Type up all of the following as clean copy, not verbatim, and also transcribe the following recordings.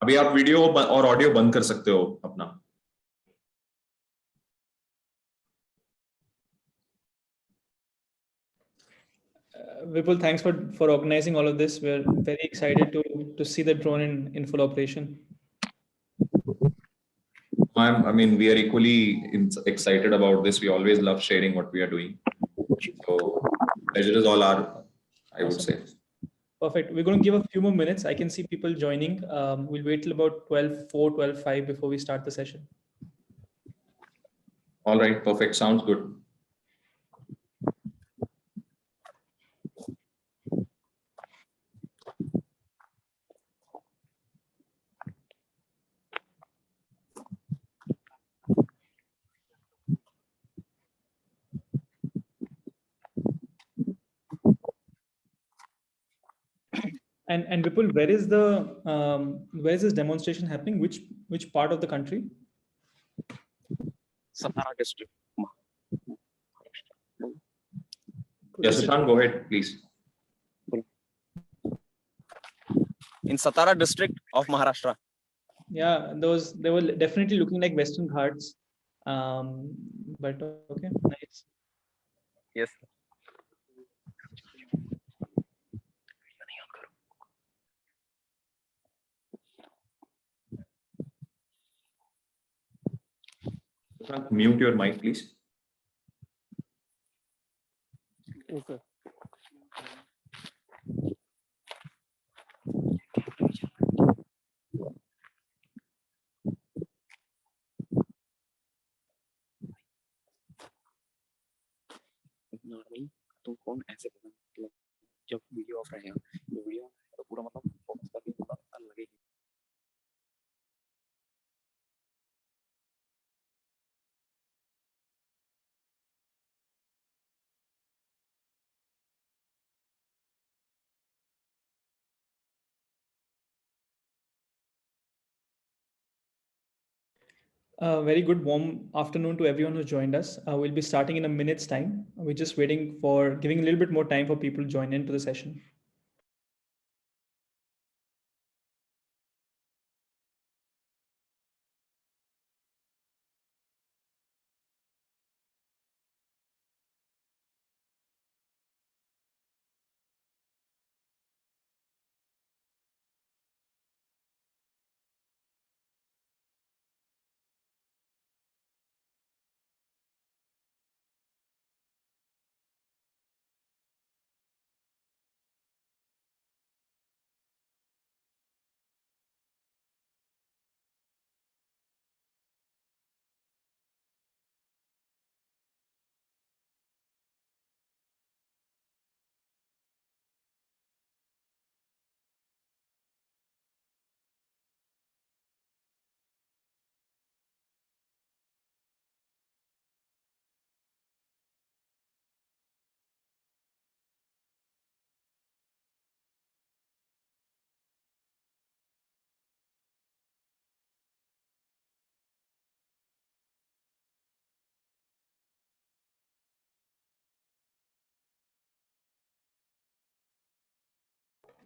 अभी आप वीडियो और ऑडियो बंद कर सकते हो अपना। Vipul, thanks for organizing all of this. We're very excited to see the drone in full operation. I mean, we are equally excited about this. We always love sharing what we are doing. So, pleasure is all our, I would say. Perfect. We're going to give a few more minutes. I can see people joining. We'll wait till about 12:04, 12:05 before we start the session. All right, perfect. Sounds good. And Vipul, where is this demonstration happening? Which part of the country? Satara district. Yes, Sushant, go ahead, please. In Satara district of Maharashtra. Yeah, they were definitely looking like Western Ghats. But okay, nice. Yes. Mute your mic, please. Okay. Normally तो कौन ऐसे मतलब जब video of रहेगा ये video तो पूरा मतलब फोकस करके पता लगेगी। Very good warm afternoon to everyone who joined us. We'll be starting in a minute's time. We're just waiting for giving a little bit more time for people to join into the session.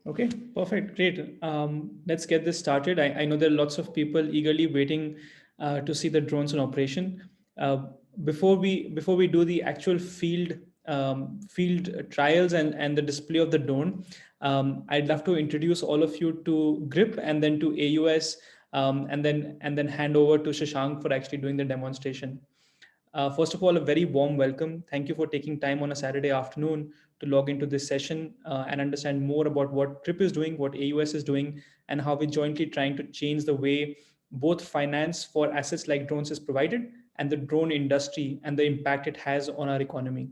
Okay, perfect, great. Let's get this started. I know there are lots of people eagerly waiting to see the drones in operation. Before we do the actual field trials and the display of the drone, I'd love to introduce all of you to GRIP and then to AUS, and then hand over to Shashank for actually doing the demonstration. First of all, a very warm welcome. Thank you for taking time on a Saturday afternoon to log into this session and understand more about what GRIP is doing, what AUS is doing, and how we're jointly trying to change the way both finance for assets like drones is provided and the drone industry and the impact it has on our economy.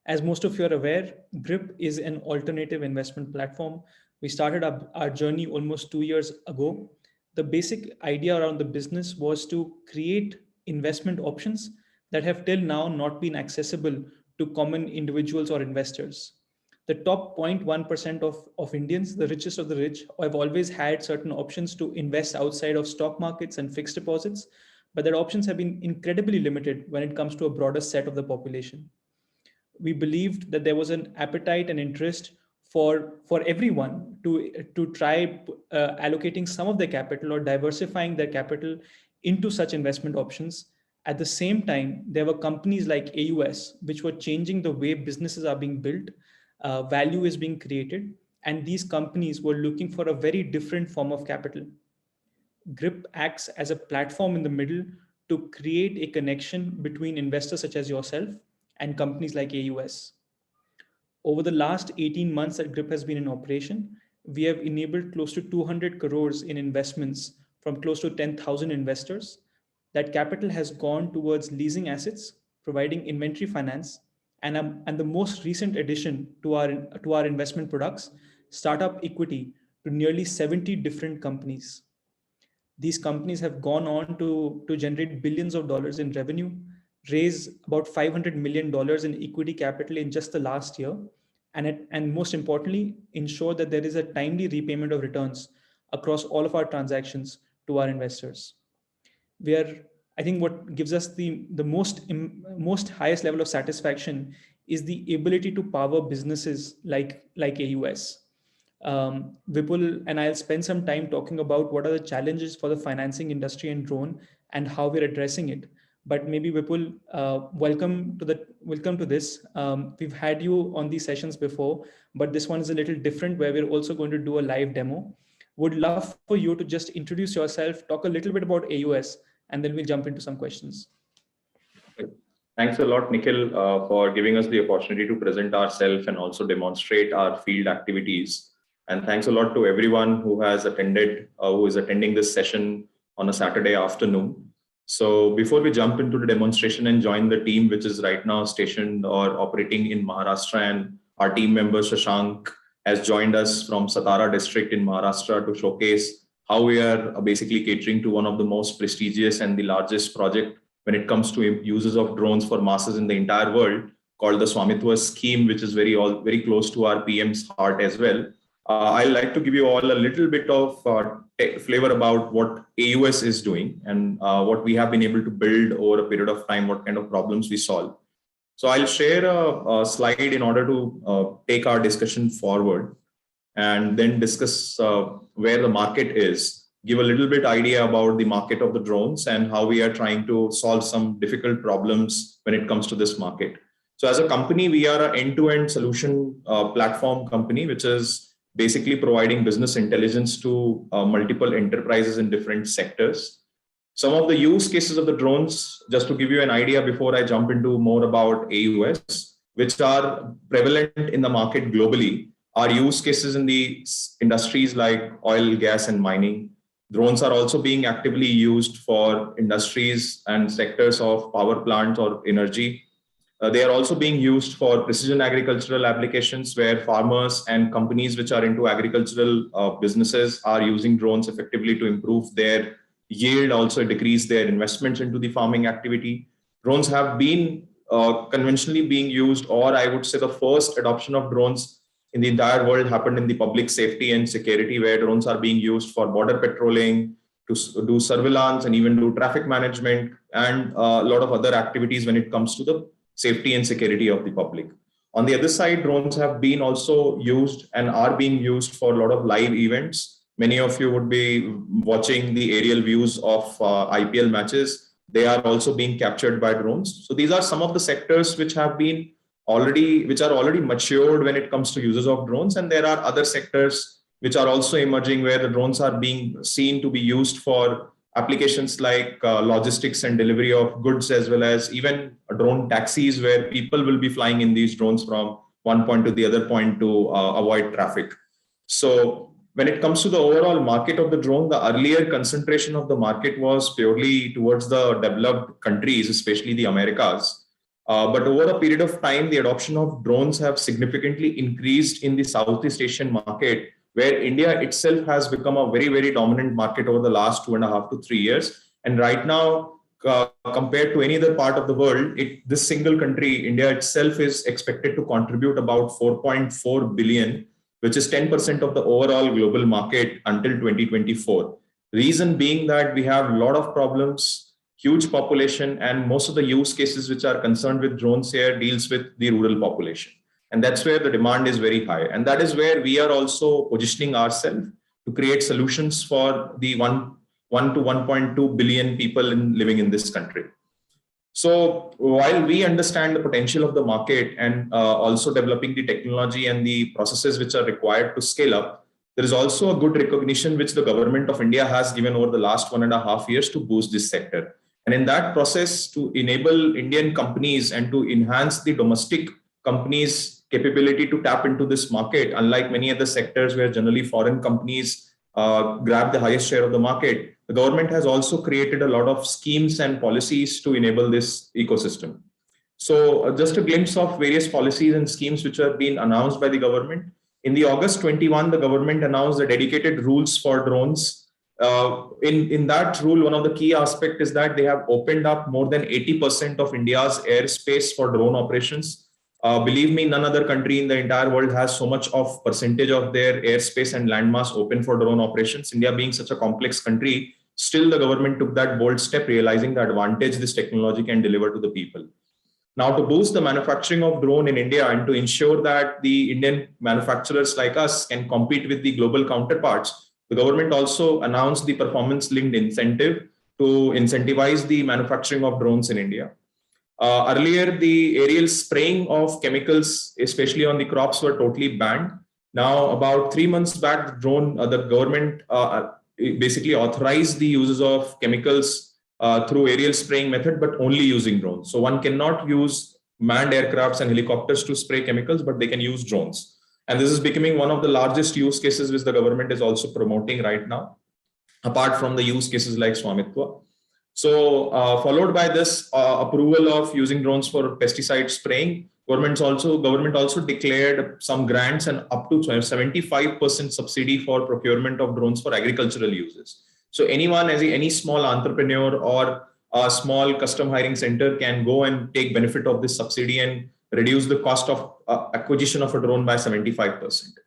As most of you are aware, GRIP is an alternative investment platform. We started our journey almost 2 years ago. The basic idea around the business was to create investment options that have till now not been accessible to common individuals or investors. The top 0.1% of Indians, the richest of the rich, have always had certain options to invest outside of stock markets and fixed deposits, but their options have been incredibly limited when it comes to a broader set of the population. We believed that there was an appetite and interest for everyone to try allocating some of their capital or diversifying their capital into such investment options. At the same time, there were companies like AUS, which were changing the way businesses are being built, value is being created, and these companies were looking for a very different form of capital. GRIP acts as a platform in the middle to create a connection between investors such as yourself and companies like AUS. Over the last 18 months that GRIP has been in operation, we have enabled close to 200 crores in investments from close to 10,000 investors. That capital has gone towards leasing assets, providing inventory finance, and the most recent addition to our investment products, startup equity, to nearly 70 different companies. These companies have gone on to generate billions of dollars in revenue, raise about $500 million in equity capital in just the last year, and most importantly, ensure that there is a timely repayment of returns across all of our transactions to our investors. I think what gives us the most highest level of satisfaction is the ability to power businesses like AUS. Vipul and I'll spend some time talking about what are the challenges for the financing industry and drone and how we're addressing it. But maybe Vipul, welcome to this. We've had you on these sessions before, but this one is a little different where we're also going to do a live demo. Would love for you to just introduce yourself, talk a little bit about AUS, and then we'll jump into some questions. Thanks a lot, Nikhil, for giving us the opportunity to present ourselves and also demonstrate our field activities. And thanks a lot to everyone who has attended, who is attending this session on a Saturday afternoon. So before we jump into the demonstration and join the team, which is right now stationed or operating in Maharashtra, and our team member Shashank has joined us from Satara district in Maharashtra to showcase how we are basically catering to one of the most prestigious and the largest project when it comes to uses of drones for masses in the entire world, called the Swamitwa Scheme, which is very close to our PM's heart as well. I'd like to give you all a little bit of flavor about what AUS is doing and what we have been able to build over a period of time, what kind of problems we solve. So I'll share a slide in order to take our discussion forward and then discuss where the market is, give a little bit idea about the market of the drones and how we are trying to solve some difficult problems when it comes to this market. So as a company, we are an end-to-end solution platform company, which is basically providing business intelligence to multiple enterprises in different sectors. Some of the use cases of the drones, just to give you an idea before I jump into more about AUS, which are prevalent in the market globally, are use cases in the industries like oil, gas, and mining. Drones are also being actively used for industries and sectors of power plants or energy. They are also being used for precision agricultural applications where farmers and companies which are into agricultural businesses are using drones effectively to improve their yield, also decrease their investments into the farming activity. Drones have been conventionally being used, or I would say the first adoption of drones in the entire world happened in the public safety and security, where drones are being used for border patrolling, to do surveillance and even do traffic management and a lot of other activities when it comes to the safety and security of the public. On the other side, drones have been also used and are being used for a lot of live events. Many of you would be watching the aerial views of IPL matches. They are also being captured by drones. So these are some of the sectors which are already matured when it comes to uses of drones. And there are other sectors which are also emerging where the drones are being seen to be used for applications like logistics and delivery of goods, as well as even drone taxis where people will be flying in these drones from one point to the other point to avoid traffic. So when it comes to the overall market of the drone, the earlier concentration of the market was purely towards the developed countries, especially the Americas. But over a period of time, the adoption of drones have significantly increased in the Southeast Asian market, where India itself has become a very, very dominant market over the last 2.5 to 3 years. And right now, compared to any other part of the world, this single country, India itself, is expected to contribute about 4.4 billion, which is 10% of the overall global market until 2024. Reason being that we have a lot of problems, huge population, and most of the use cases which are concerned with drones here deals with the rural population. And that's where the demand is very high. And that is where we are also positioning ourselves to create solutions for the 1 to 1.2 billion people living in this country. So while we understand the potential of the market and also developing the technology and the processes which are required to scale up, there is also a good recognition which the government of India has given over the last 1.5 years to boost this sector. And in that process, to enable Indian companies and to enhance the domestic companies' capability to tap into this market, unlike many other sectors where generally foreign companies grab the highest share of the market, the government has also created a lot of schemes and policies to enable this ecosystem. So just a glimpse of various policies and schemes which have been announced by the government. In the August 21, the government announced the dedicated rules for drones. In that rule, one of the key aspects is that they have opened up more than 80% of India's airspace for drone operations. Believe me, none other country in the entire world has so much of percentage of their airspace and landmass open for drone operations. India being such a complex country, still the government took that bold step, realizing the advantage this technology can deliver to the people. Now, to boost the manufacturing of drone in India and to ensure that the Indian manufacturers like us can compete with the global counterparts, the government also announced the performance-linked incentive to incentivize the manufacturing of drones in India. Earlier, the aerial spraying of chemicals, especially on the crops, were totally banned. Now, about 3 months back, the government basically authorized the uses of chemicals through aerial spraying method, but only using drones. So one cannot use manned aircrafts and helicopters to spray chemicals, but they can use drones. And this is becoming one of the largest use cases which the government is also promoting right now, apart from the use cases like Swamitwa. So followed by this approval of using drones for pesticide spraying, government also declared some grants and up to 75% subsidy for procurement of drones for agricultural uses. So anyone, any small entrepreneur or a small custom hiring center can go and take benefit of this subsidy and reduce the cost of acquisition of a drone by 75%.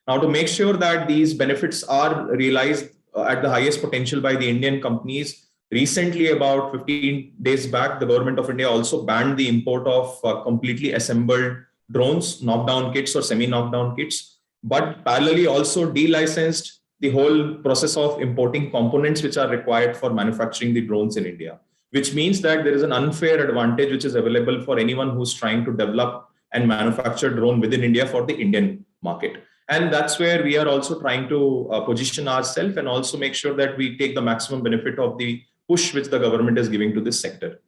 Now, to make sure that these benefits are realized at the highest potential by the Indian companies, recently, about 15 days back, the government of India also banned the import of completely assembled drones, knockdown kits or semi-knockdown kits, but parallelly also delicensed the whole process of importing components which are required for manufacturing the drones in India, which means that there is an unfair advantage which is available for anyone who's trying to develop and manufacture drone within India for the Indian market. And that's where we are also trying to position ourselves and also make sure that we take the maximum benefit of the push which the government is giving to this sector.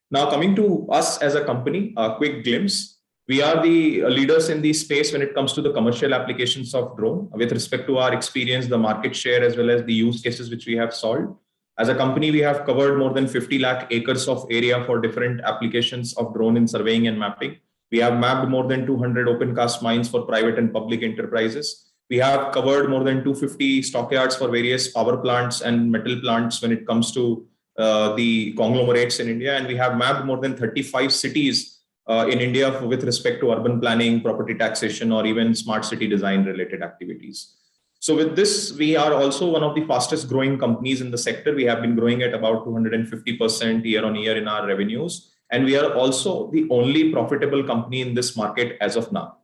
Now, coming to us as a company, a quick glimpse. We are the leaders in the space when it comes to the commercial applications of drone with respect to our experience, the market share, as well as the use cases which we have solved. As a company, we have covered more than 50 lakh acres of area for different applications of drone in surveying and mapping. We have mapped more than 200 open cast mines for private and public enterprises. We have covered more than 250 stockyards for various power plants and metal plants when it comes to the conglomerates in India. And we have mapped more than 35 cities in India with respect to urban planning, property taxation, or even smart city design related activities. So with this, we are also one of the fastest growing companies in the sector. We have been growing at about 250% year on year in our revenues. And we are also the only profitable company in this market as of now.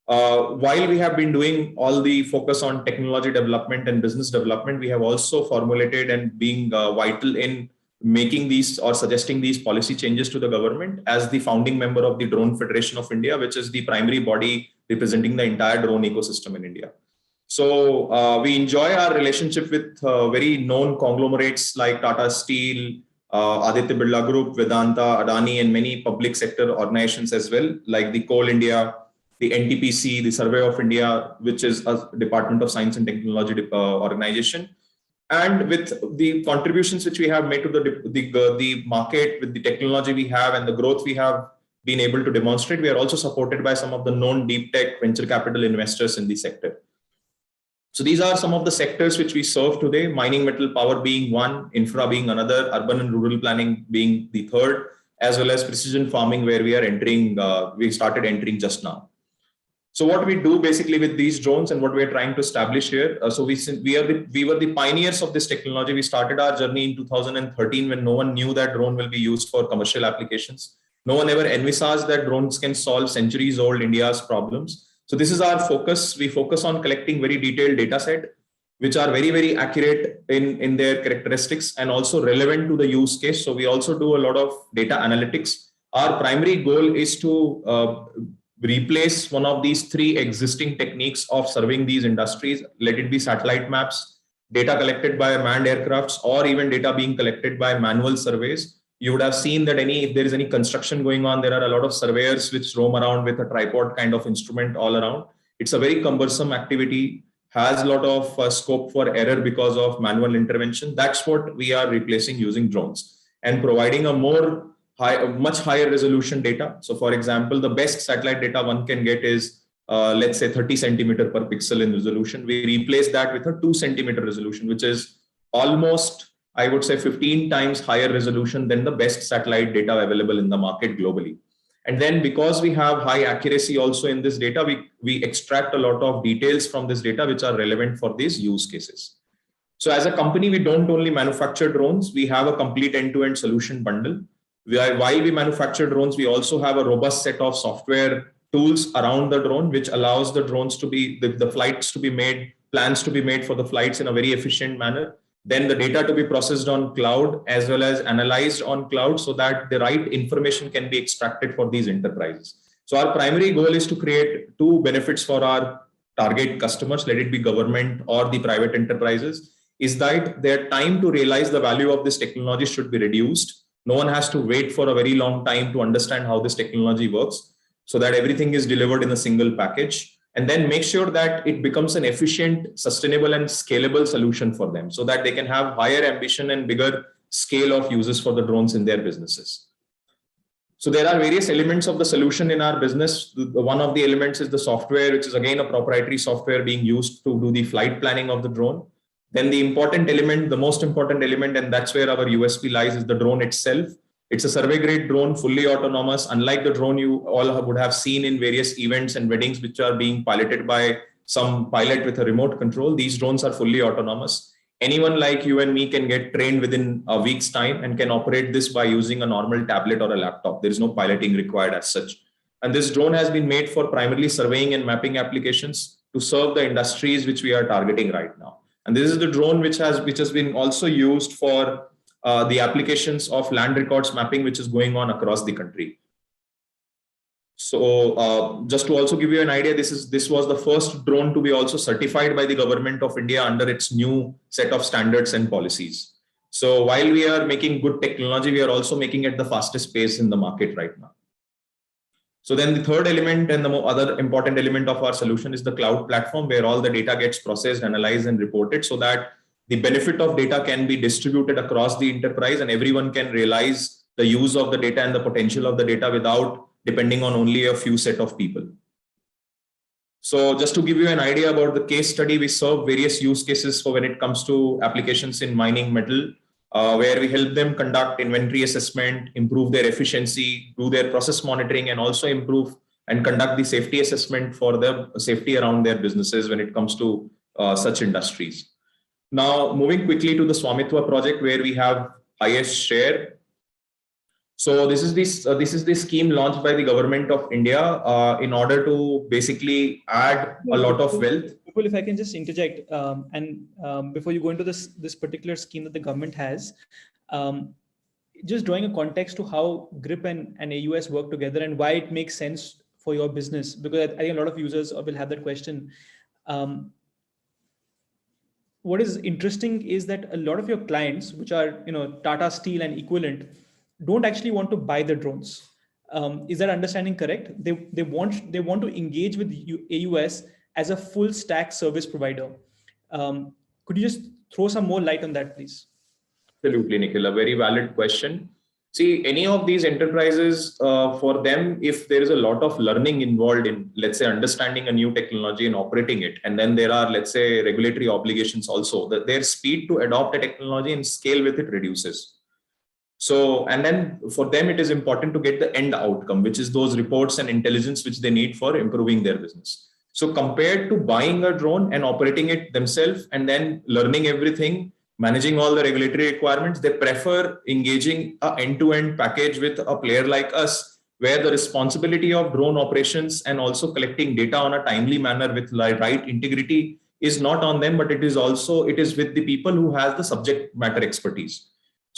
While we have been doing all the focus on technology development and business development, we have also formulated and being vital in making these or suggesting these policy changes to the government as the founding member of the Drone Federation of India, which is the primary body representing the entire drone ecosystem in India. So we enjoy our relationship with very known conglomerates like Tata Steel, Aditya Birla Group, Vedanta, Adani, and many public sector organizations as well, like the Coal India, the NTPC, the Survey of India, which is a Department of Science and Technology organization. And with the contributions which we have made to the market, with the technology we have and the growth we have been able to demonstrate, we are also supported by some of the known deep tech venture capital investors in the sector. So these are some of the sectors which we serve today, mining, metal, power being one, infra being another, urban and rural planning being the third, as well as precision farming, where we are entering, we started entering just now. So what we do basically with these drones and what we are trying to establish here. So we were the pioneers of this technology. We started our journey in 2013 when no one knew that drone will be used for commercial applications. No one ever envisaged that drones can solve centuries old India's problems. So this is our focus. We focus on collecting very detailed data set. which are very, very accurate in their characteristics and also relevant to the use case. So we also do a lot of data analytics. Our primary goal is to replace one of these three existing techniques of serving these industries. Let it be satellite maps, data collected by manned aircrafts, or even data being collected by manual surveys. You would have seen that if there is any construction going on, there are a lot of surveyors which roam around with a tripod kind of instrument all around. It's a very cumbersome activity, has a lot of scope for error because of manual intervention. That's what we are replacing using drones and providing a much higher resolution data. So for example, the best satellite data one can get is let's say 30 centimeter per pixel in resolution. We replace that with a 2 centimeter resolution, which is almost, I would say, 15 times higher resolution than the best satellite data available in the market globally. And then because we have high accuracy also in this data, we extract a lot of details from this data which are relevant for these use cases. So as a company, we don't only manufacture drones, we have a complete end-to-end solution bundle. While we manufacture drones, we also have a robust set of software tools around the drone, which allows the drones to be, the flights to be made, plans to be made for the flights in a very efficient manner. Then the data to be processed on cloud as well as analyzed on cloud so that the right information can be extracted for these enterprises. So our primary goal is to create two benefits for our target customers, let it be government or the private enterprises, is that their time to realize the value of this technology should be reduced. No one has to wait for a very long time to understand how this technology works, so that everything is delivered in a single package. And then make sure that it becomes an efficient, sustainable, and scalable solution for them so that they can have higher ambition and bigger scale of uses for the drones in their businesses. So there are various elements of the solution in our business. One of the elements is the software, which is again a proprietary software being used to do the flight planning of the drone. Then the important element, the most important element, and that's where our USP lies, is the drone itself. It's a survey grade drone, fully autonomous. Unlike the drone you all would have seen in various events and weddings, which are being piloted by some pilot with a remote control, these drones are fully autonomous. Anyone like you and me can get trained within a week's time and can operate this by using a normal tablet or a laptop. There is no piloting required as such. And this drone has been made for primarily surveying and mapping applications to serve the industries which we are targeting right now. And this is the drone which has been also used for the applications of land records mapping, which is going on across the country. So just to also give you an idea, this was the first drone to be also certified by the government of India under its new set of standards and policies. So while we are making good technology, we are also making it the fastest pace in the market right now. So then the third element and the other important element of our solution is the cloud platform, where all the data gets processed, analyzed, and reported so that the benefit of data can be distributed across the enterprise and everyone can realize the use of the data and the potential of the data without depending on only a few set of people. So just to give you an idea about the case study, we serve various use cases for when it comes to applications in mining metal, where we help them conduct inventory assessment, improve their efficiency, do their process monitoring, and also improve and conduct the safety assessment for the safety around their businesses when it comes to such industries. Now, moving quickly to the Swamitwa project, where we have highest share. So this is the scheme launched by the government of India in order to basically add a lot of wealth. If I can just interject, before you go into this particular scheme that the government has, just drawing a context to how GRIP and AUS work together and why it makes sense for your business, because I think a lot of users will have that question. What is interesting is that a lot of your clients, which are Tata Steel and equivalent, don't actually want to buy the drones. Is that understanding correct? They want to engage with AUS as a full stack service provider. Could you just throw some more light on that, please? Absolutely, Nikhil. A very valid question. See, any of these enterprises, for them, if there is a lot of learning involved in, let's say, understanding a new technology and operating it, and then there are, let's say, regulatory obligations also, that their speed to adopt a technology and scale with it reduces. So, and then for them, it is important to get the end outcome, which is those reports and intelligence which they need for improving their business. So compared to buying a drone and operating it themselves and then learning everything, managing all the regulatory requirements, they prefer engaging an end-to-end package with a player like us, where the responsibility of drone operations and also collecting data on a timely manner with right integrity is not on them, but it is with the people who has the subject matter expertise.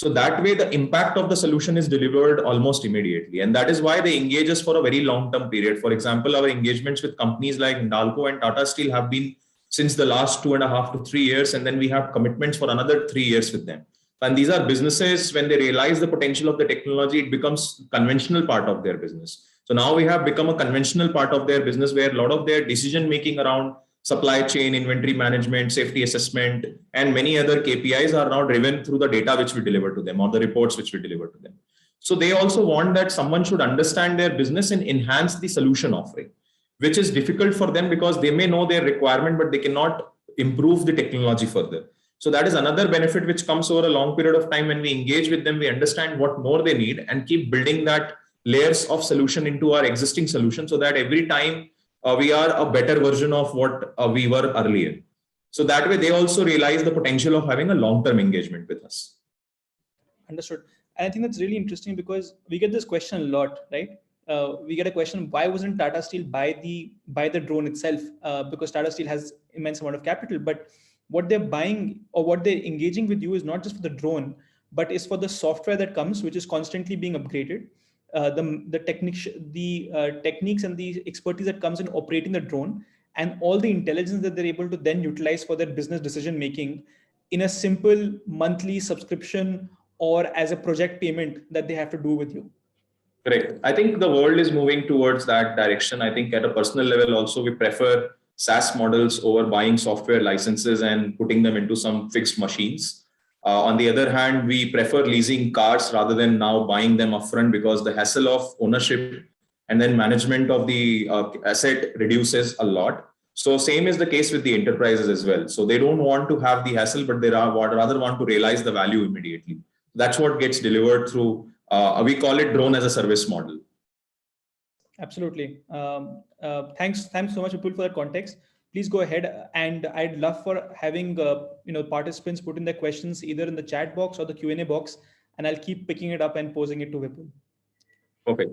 So that way the impact of the solution is delivered almost immediately. And that is why they engage us for a very long-term period. For example, our engagements with companies like Hindalco and Tata Steel have been since the last 2.5 to 3 years. And then we have commitments for another 3 years with them. And these are businesses, when they realize the potential of the technology, it becomes conventional part of their business. So now we have become a conventional part of their business where a lot of their decision making around supply chain, inventory management, safety assessment, and many other KPIs are now driven through the data which we deliver to them or the reports which we deliver to them. So they also want that someone should understand their business and enhance the solution offering, which is difficult for them because they may know their requirement, but they cannot improve the technology further. So that is another benefit which comes over a long period of time. When we engage with them, we understand what more they need and keep building that layers of solution into our existing solution so that every time we are a better version of what we were earlier. So that way they also realize the potential of having a long-term engagement with us. Understood. And I think that's really interesting because we get this question a lot, right? We get a question, why wasn't Tata Steel buy the drone itself? Because Tata Steel has immense amount of capital, but what they're buying or what they're engaging with you is not just for the drone, but is for the software that comes, which is constantly being upgraded. The techniques and the expertise that comes in operating the drone, and all the intelligence that they're able to then utilize for their business decision making in a simple monthly subscription or as a project payment that they have to do with you. Correct. I think the world is moving towards that direction. I think at a personal level also, we prefer SaaS models over buying software licenses and putting them into some fixed machines. On the other hand, we prefer leasing cars rather than now buying them upfront because the hassle of ownership and then management of the asset reduces a lot. So same is the case with the enterprises as well. So they don't want to have the hassle, but they rather want to realize the value immediately. That's what gets delivered through, we call it drone as a service model. Absolutely. Thanks so much, Vipul, for that context. Please go ahead, and I'd love for having participants put in their questions either in the chat box or the Q&A box, and I'll keep picking it up and posing it to Vipul. Okay.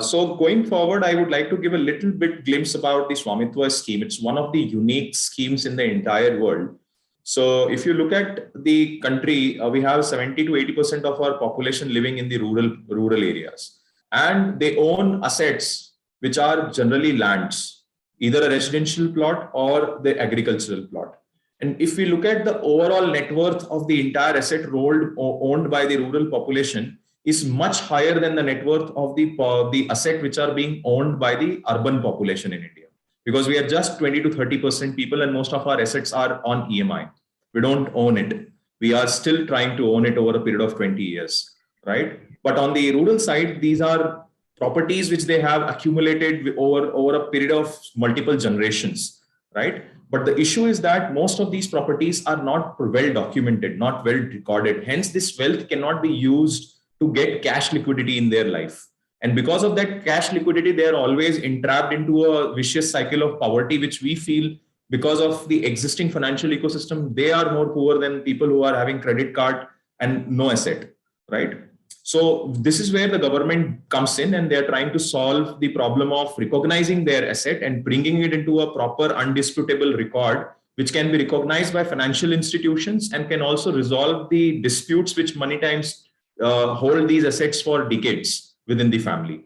So going forward, I would like to give a little bit glimpse about the Swamitwa scheme. It's one of the unique schemes in the entire world. So if you look at the country, we have 70 to 80% of our population living in the rural areas, and they own assets which are generally lands, either a residential plot or the agricultural plot. And if we look at the overall net worth of the entire asset owned by the rural population is much higher than the net worth of the asset which are being owned by the urban population in India. Because we are just 20 to 30% people and most of our assets are on EMI. We don't own it. We are still trying to own it over a period of 20 years, right? But on the rural side, these are properties which they have accumulated over a period of multiple generations, right? But the issue is that most of these properties are not well documented, not well recorded. Hence, this wealth cannot be used to get cash liquidity in their life. And because of that cash liquidity, they are always entrapped into a vicious cycle of poverty, which we feel because of the existing financial ecosystem, they are more poor than people who are having credit card and no asset, right? So this is where the government comes in, and they're trying to solve the problem of recognizing their asset and bringing it into a proper undisputable record, which can be recognized by financial institutions and can also resolve the disputes which many times hold these assets for decades within the family.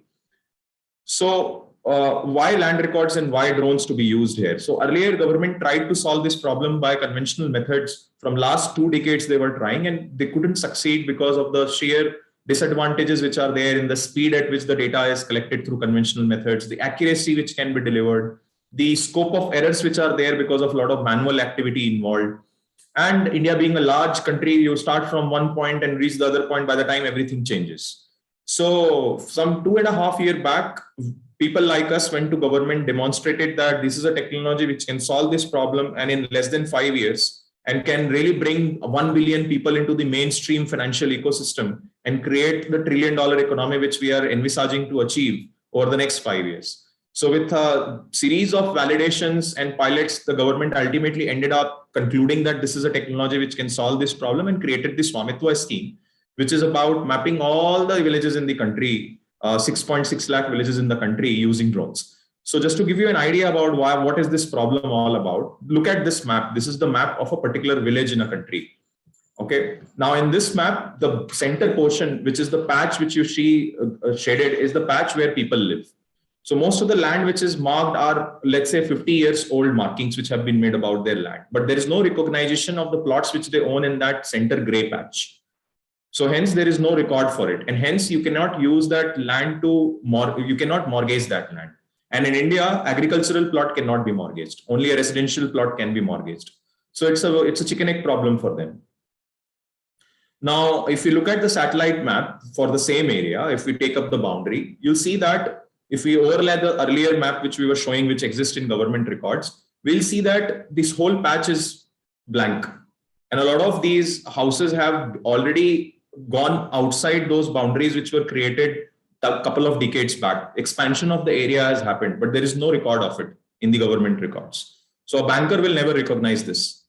So why land records and why drones to be used here? So earlier government tried to solve this problem by conventional methods. From last 2 decades they were trying and they couldn't succeed because of the sheer disadvantages which are there in the speed at which the data is collected through conventional methods, the accuracy which can be delivered, the scope of errors which are there because of a lot of manual activity involved. And India being a large country, you start from one point and reach the other point by the time everything changes. So some 2.5 years back, people like us went to government, demonstrated that this is a technology which can solve this problem and in less than 5 years and can really bring 1 billion people into the mainstream financial ecosystem and create the $1 trillion economy which we are envisaging to achieve over the next 5 years. So with a series of validations and pilots, the government ultimately ended up concluding that this is a technology which can solve this problem and created the Swamitwa Scheme, which is about mapping all the villages in the country, 6.6 lakh villages in the country using drones. So just to give you an idea about what is this problem all about, look at this map. This is the map of a particular village in a country. Okay. Now in this map, the center portion, which is the patch which you see shaded, is the patch where people live. So most of the land which is marked are, let's say, 50 years old markings which have been made about their land. But there is no recognition of the plots which they own in that center gray patch. So hence there is no record for it. And hence you cannot use that land to, you cannot mortgage that land. And in India, agricultural plot cannot be mortgaged. Only a residential plot can be mortgaged. So it's a chicken egg problem for them. Now, if you look at the satellite map for the same area, if we take up the boundary, you'll see that if we overlay the earlier map which we were showing, which exists in government records, we'll see that this whole patch is blank. And a lot of these houses have already gone outside those boundaries which were created a couple of decades back. Expansion of the area has happened, but there is no record of it in the government records. So a banker will never recognize this.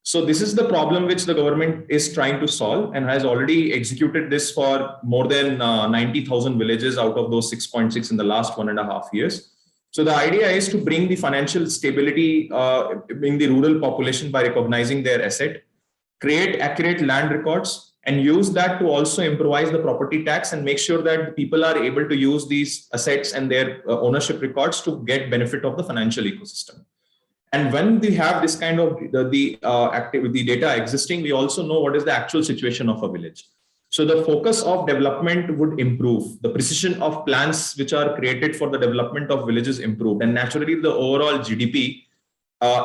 So this is the problem which the government is trying to solve and has already executed this for more than 90,000 villages out of those 6.6 in the last 1.5 years. So the idea is to bring the financial stability in the rural population by recognizing their asset, create accurate land records, and use that to also improvise the property tax and make sure that people are able to use these assets and their ownership records to get benefit of the financial ecosystem. And when we have this kind of the data existing, we also know what is the actual situation of a village. So the focus of development would improve. The precision of plans which are created for the development of villages improved. And naturally, the overall GDP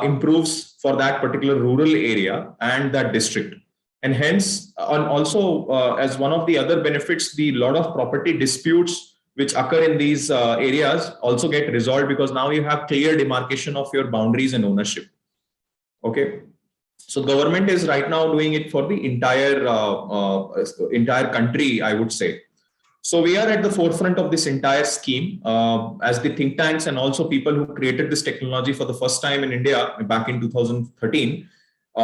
improves for that particular rural area and that district. And hence, and also as one of the other benefits, the lot of property disputes which occur in these areas also get resolved because now you have clear demarcation of your boundaries and ownership. Okay. So government is right now doing it for the entire country, I would say. So we are at the forefront of this entire scheme as the think tanks and also people who created this technology for the first time in India back in 2013.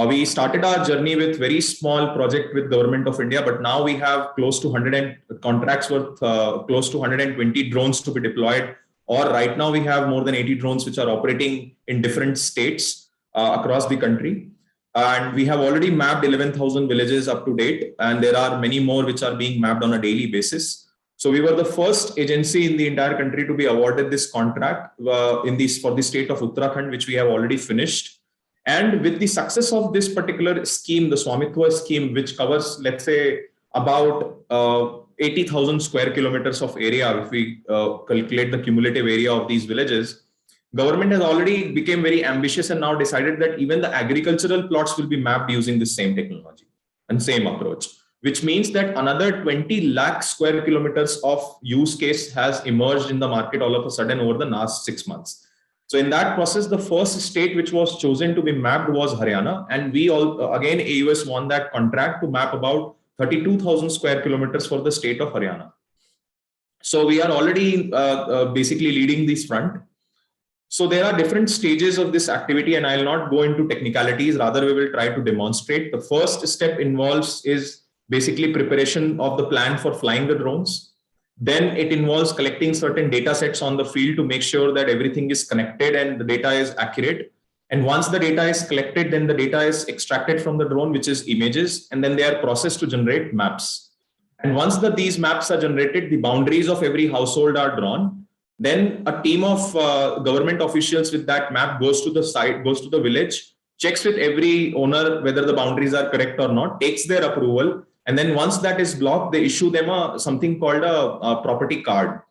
We started our journey with very small project with Government of India, but now we have close to 100 contracts worth close to 120 drones to be deployed. Or right now we have more than 80 drones which are operating in different states across the country. And we have already mapped 11,000 villages up to date. And there are many more which are being mapped on a daily basis. So we were the first agency in the entire country to be awarded this contract for the state of Uttarakhand, which we have already finished. And with the success of this particular scheme, the Swamitwa scheme, which covers, let's say, about 80,000 square kilometers of area, if we calculate the cumulative area of these villages, government has already become very ambitious and now decided that even the agricultural plots will be mapped using the same technology and same approach, which means that another 20 lakh square kilometers of use case has emerged in the market all of a sudden over the last 6 months. So in that process, the first state which was chosen to be mapped was Haryana. And we all, again, AUS won that contract to map about 32,000 square kilometers for the state of Haryana. So we are already basically leading this front. So there are different stages of this activity and I'll not go into technicalities, rather we will try to demonstrate. The first step is basically preparation of the plan for flying the drones. Then it involves collecting certain data sets on the field to make sure that everything is connected and the data is accurate. And once the data is collected, then the data is extracted from the drone, which is images, and then they are processed to generate maps. And once these maps are generated, the boundaries of every household are drawn. Then a team of government officials with that map goes to the site, goes to the village, checks with every owner whether the boundaries are correct or not, takes their approval. And then once that is blocked, they issue them something called a property card.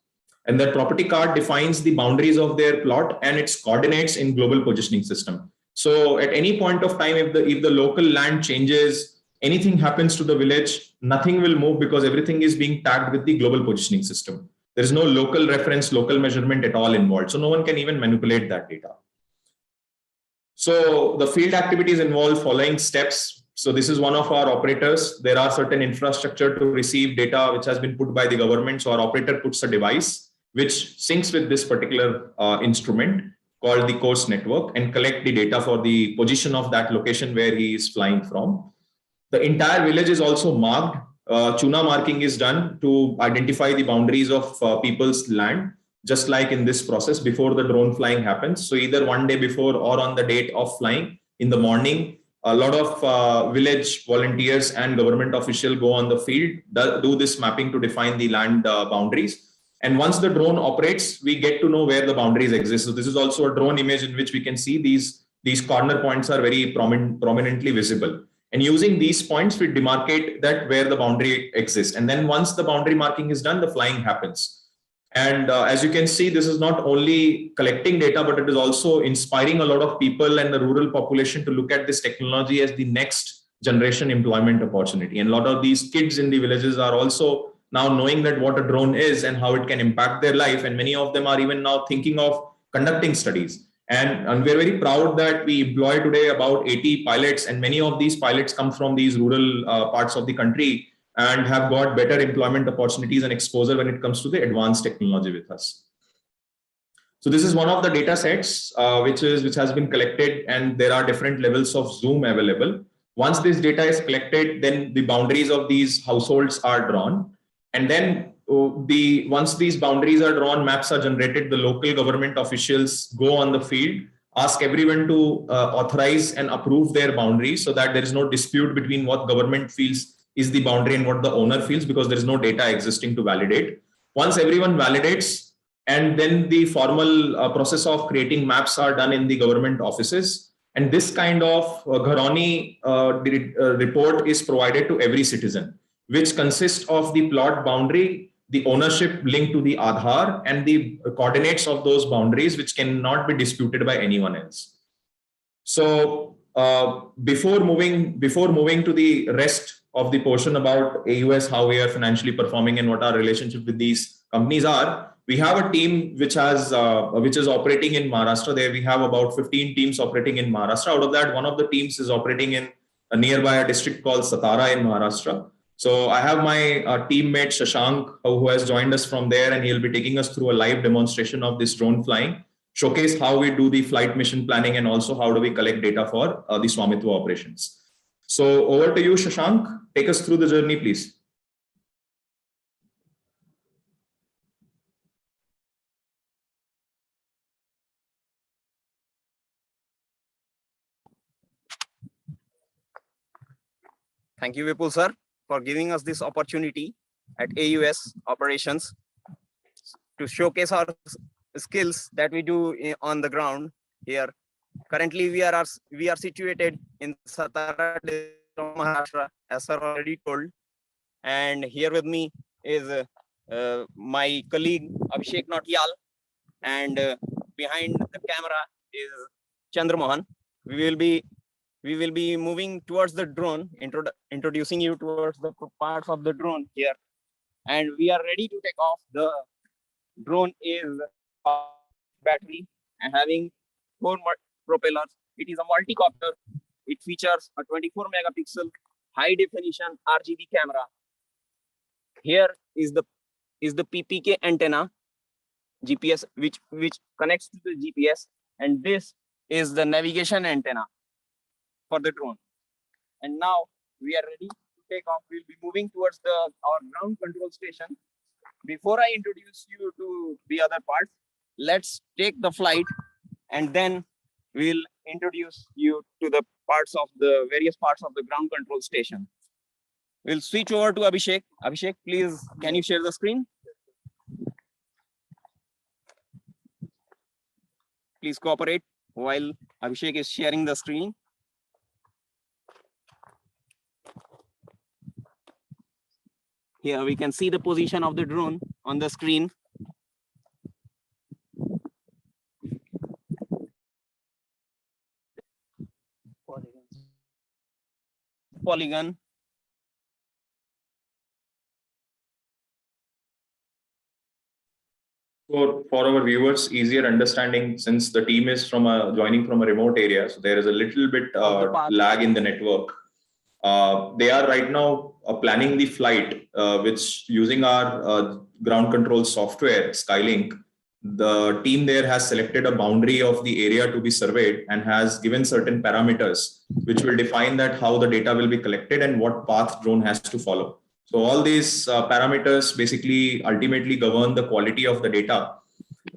And that property card defines the boundaries of their plot and its coordinates in global positioning system. So at any point of time, if the local land changes, anything happens to the village, nothing will move because everything is being tagged with the global positioning system. There is no local reference, local measurement at all involved. So no one can even manipulate that data. So the field activities involve following steps. So this is one of our operators. There are certain infrastructure to receive data which has been put by the government. So our operator puts a device which syncs with this particular instrument called the course network and collect the data for the position of that location where he is flying from. The entire village is also marked. Chuna marking is done to identify the boundaries of people's land. just like in this process before the drone flying happens. So either one day before or on the date of flying in the morning, a lot of village volunteers and government officials go on the field, do this mapping to define the land boundaries. And once the drone operates, we get to know where the boundaries exist. So this is also a drone image in which we can see these corner points are very prominently visible. And using these points, we demarcate that where the boundary exists. And then once the boundary marking is done, the flying happens. And as you can see, this is not only collecting data, but it is also inspiring a lot of people and the rural population to look at this technology as the next generation employment opportunity. And a lot of these kids in the villages are also now knowing that what a drone is and how it can impact their life. And many of them are even now thinking of conducting studies. And we're very proud that we employ today about 80 pilots, and many of these pilots come from these rural parts of the country and have got better employment opportunities and exposure when it comes to the advanced technology with us. So this is one of the data sets which has been collected, and there are different levels of zoom available. Once this data is collected, then the boundaries of these households are drawn. And then once these boundaries are drawn, maps are generated, the local government officials go on the field, ask everyone to authorize and approve their boundaries so that there is no dispute between what government feels is the boundary and what the owner feels, because there is no data existing to validate. Once everyone validates, and then the formal process of creating maps are done in the government offices. And this kind of Gharani report is provided to every citizen, which consists of the plot boundary, the ownership linked to the Aadhaar, and the coordinates of those boundaries, which cannot be disputed by anyone else. So before moving to the rest of the portion about AUS, how we are financially performing and what our relationship with these companies are, we have a team which is operating in Maharashtra. There we have about 15 teams operating in Maharashtra. Out of that, one of the teams is operating in a nearby district called Satara in Maharashtra. So I have my teammate Shashank, who has joined us from there, and he'll be taking us through a live demonstration of this drone flying, showcase how we do the flight mission planning, and also how do we collect data for the Swamitwa operations. So over to you, Shashank. Take us through the journey, please. Thank you, Vipul sir, for giving us this opportunity at AUS Operations to showcase our skills that we do on the ground here. Currently, we are situated in Satara, Maharashtra, as sir already told. And here with me is my colleague Abhishek Nautiyal, and behind the camera is Chandramohan. We will be moving towards the drone, introducing you towards the parts of the drone here. And we are ready to take off. The drone is battery and having 4 propellers. It is a multi-copter. It features a 24 megapixel high definition RGB camera. Here is the PPK antenna, GPS, which connects to the GPS, and this is the navigation antenna for the drone. And now we are ready to take off. We'll be moving towards our ground control station. Before I introduce you to the other parts, let's take the flight, and then we'll introduce you to the various parts of the ground control station. We'll switch over to Abhishek. Abhishek, please, can you share the screen? Please cooperate while Abhishek is sharing the screen. Here we can see the position of the drone on the screen. Polygon. For our viewers, easier understanding, since the team is joining from a remote area, so there is a little bit lag in the network. They are right now planning the flight, which using our ground control software, Skylink. The team there has selected a boundary of the area to be surveyed and has given certain parameters, which will define that how the data will be collected and what path drone has to follow. So all these parameters basically ultimately govern the quality of the data.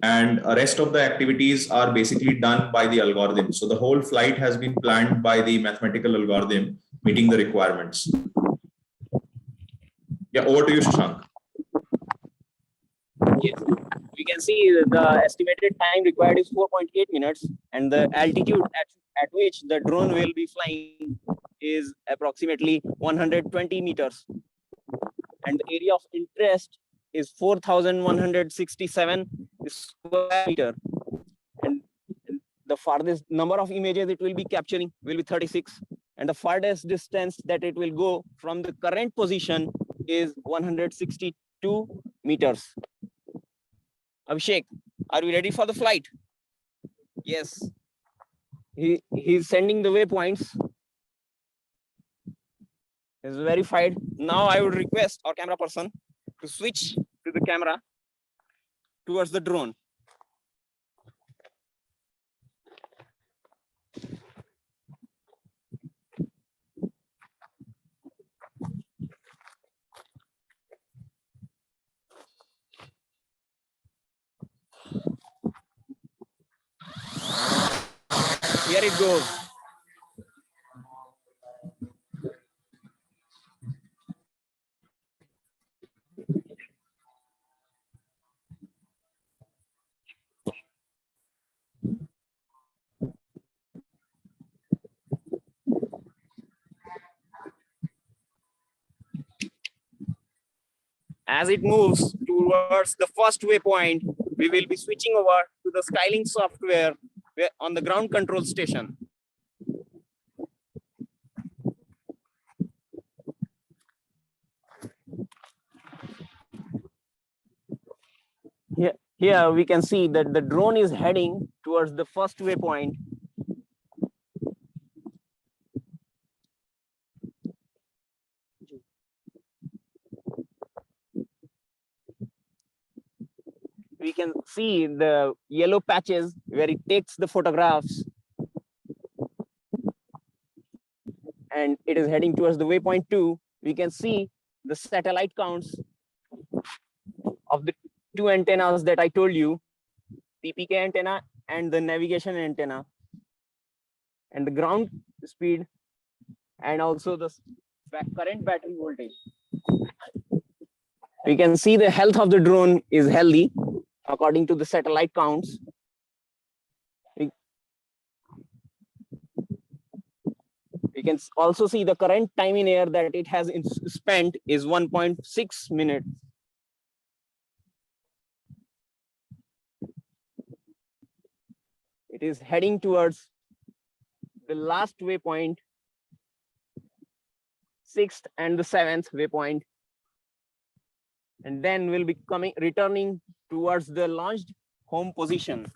and the rest of the activities are basically done by the algorithm. So the whole flight has been planned by the mathematical algorithm meeting the requirements. Yeah, over to you, Shashank. Yes, we can see the estimated time required is 4.8 minutes, and the altitude at which the drone will be flying is approximately 120 meters. And the area of interest is 4,167 square meter. And the farthest number of images it will be capturing will be 36. And the farthest distance that it will go from the current position is 162 meters. Abhishek, are we ready for the flight? Yes. He's sending the waypoints. Is verified. Now I would request our camera person to switch to the camera towards the drone. Here it goes. As it moves towards the first waypoint, we will be switching over to the Skylink software on the ground control station. Here we can see that the drone is heading towards the first waypoint. We can see the yellow patches where it takes the photographs. And it is heading towards the waypoint 2. We can see the satellite counts of the two antennas that I told you, PPK antenna and the navigation antenna, and the ground speed, and also the current battery voltage. We can see the health of the drone is healthy according to the satellite counts. We can also see the current time in air that it has spent is 1.6 minutes. It is heading towards the last waypoint, 6th and the 7th waypoint. And then we'll be returning towards the launched home position.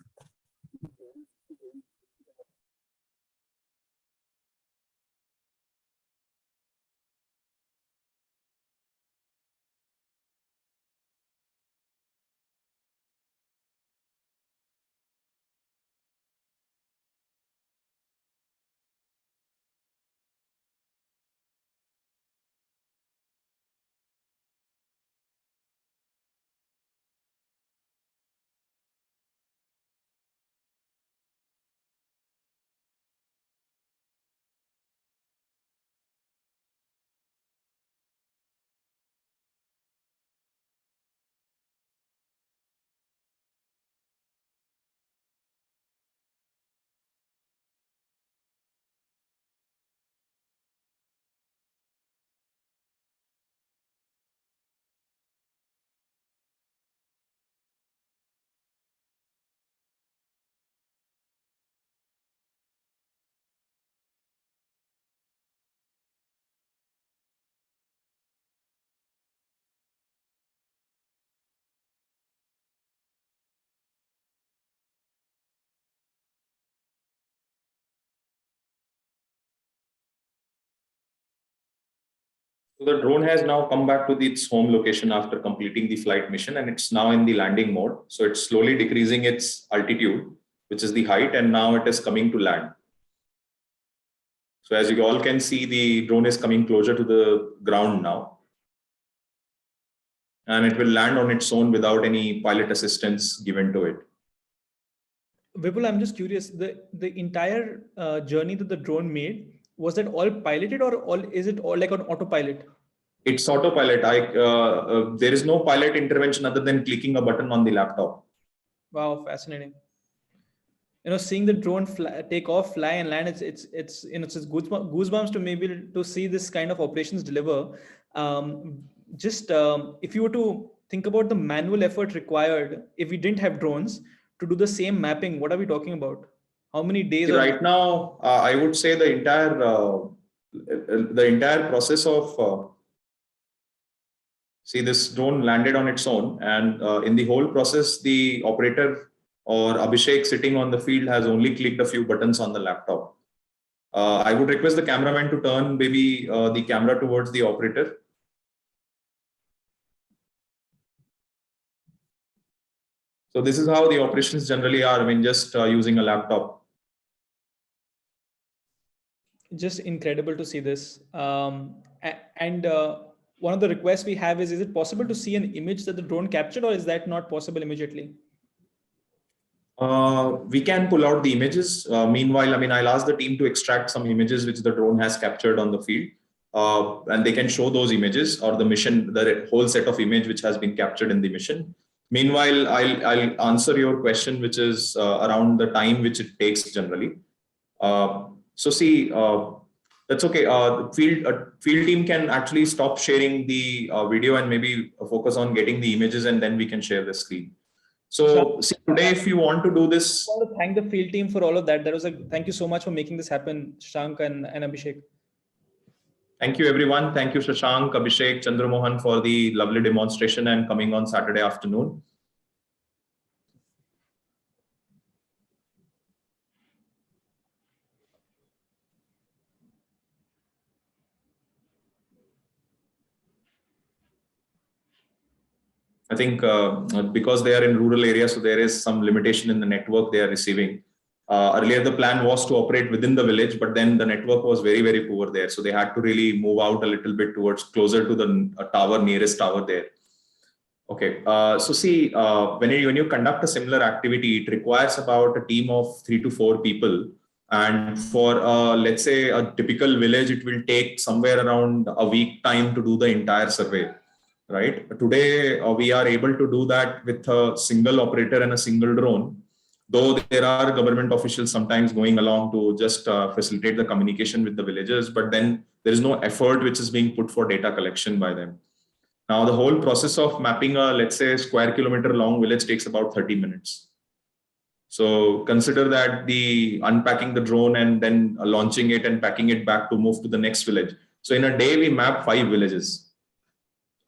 So the drone has now come back to its home location after completing the flight mission, and it's now in the landing mode. So it's slowly decreasing its altitude, which is the height, and now it is coming to land. So as you all can see, the drone is coming closer to the ground now. and it will land on its own without any pilot assistance given to it. Vipul, I'm just curious, the entire journey that the drone made, was that all piloted, or is it all like on autopilot? It's autopilot. There is no pilot intervention other than clicking a button on the laptop. Wow, fascinating. Seeing the drone take off, fly, and land, it's just goosebumps to maybe to see this kind of operations deliver. If you were to think about the manual effort required if we didn't have drones to do the same mapping, what are we talking about? How many days? Right now, I would say the entire process of see, this drone landed on its own, and in the whole process, the operator or Abhishek sitting on the field has only clicked a few buttons on the laptop. I would request the cameraman to turn maybe the camera towards the operator. So this is how the operations generally are. I mean, just using a laptop. Just incredible to see this. One of the requests we have is it possible to see an image that the drone captured, or is that not possible immediately? We can pull out the images. Meanwhile, I mean, I'll ask the team to extract some images which the drone has captured on the field, and they can show those images or the mission, the whole set of image which has been captured in the mission. Meanwhile, I'll answer your question, which is around the time which it takes generally. So see, that's okay. The field team can actually stop sharing the video and maybe focus on getting the images, and then we can share the screen. So see, today, if you want to do this, I want to thank the field team for all of that. Thank you so much for making this happen, Shashank and Abhishek. Thank you, everyone. Thank you, Shashank, Abhishek, Chandramohan, for the lovely demonstration and coming on Saturday afternoon. I think because they are in rural areas, so there is some limitation in the network they are receiving. Earlier, the plan was to operate within the village, but then the network was very, very poor there. So they had to really move out a little bit towards closer to the nearest tower there. Okay, so see, when you conduct a similar activity, it requires about a team of 3 to 4 people. And for, let's say, a typical village, it will take somewhere around a week time to do the entire survey. Right. Today, we are able to do that with a single operator and a single drone, though there are government officials sometimes going along to just facilitate the communication with the villagers, but then there is no effort which is being put for data collection by them. Now, the whole process of mapping a, let's say, square kilometer long village takes about 30 minutes. So consider that the unpacking the drone and then launching it and packing it back to move to the next village. So in a day, we map 5 villages.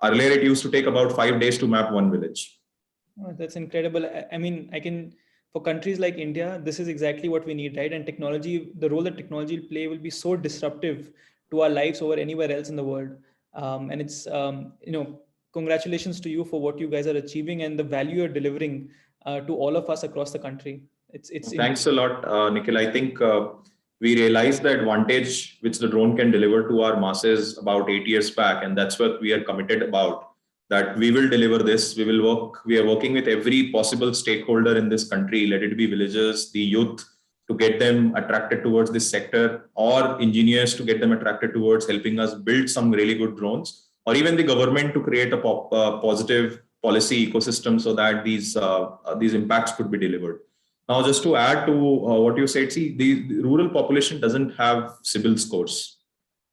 Earlier, it used to take about 5 days to map 1 village. Oh, that's incredible. I mean, for countries like India, this is exactly what we need, right? And technology, the role that technology will play will be so disruptive to our lives over anywhere else in the world. And it's, congratulations to you for what you guys are achieving and the value you're delivering to all of us across the country. Thanks a lot, Nikhil. I think we realized the advantage which the drone can deliver to our masses about 8 years back, and that's what we are committed about, that we will deliver this. We are working with every possible stakeholder in this country, let it be villagers, the youth, to get them attracted towards this sector, or engineers to get them attracted towards helping us build some really good drones, or even the government to create a positive policy ecosystem so that these impacts could be delivered. Now, just to add to what you said, see, the rural population doesn't have CIBIL scores.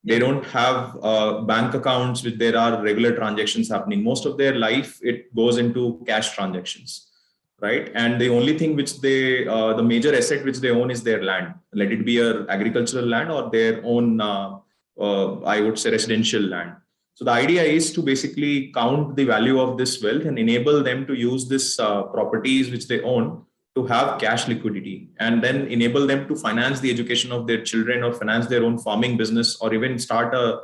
They don't have bank accounts with there are regular transactions happening. Most of their life, it goes into cash transactions, right? And the only thing which the major asset which they own is their land. Let it be a agricultural land or their own, I would say, residential land. So the idea is to basically count the value of this wealth and enable them to use this properties which they own to have cash liquidity, and then enable them to finance the education of their children or finance their own farming business, or even start a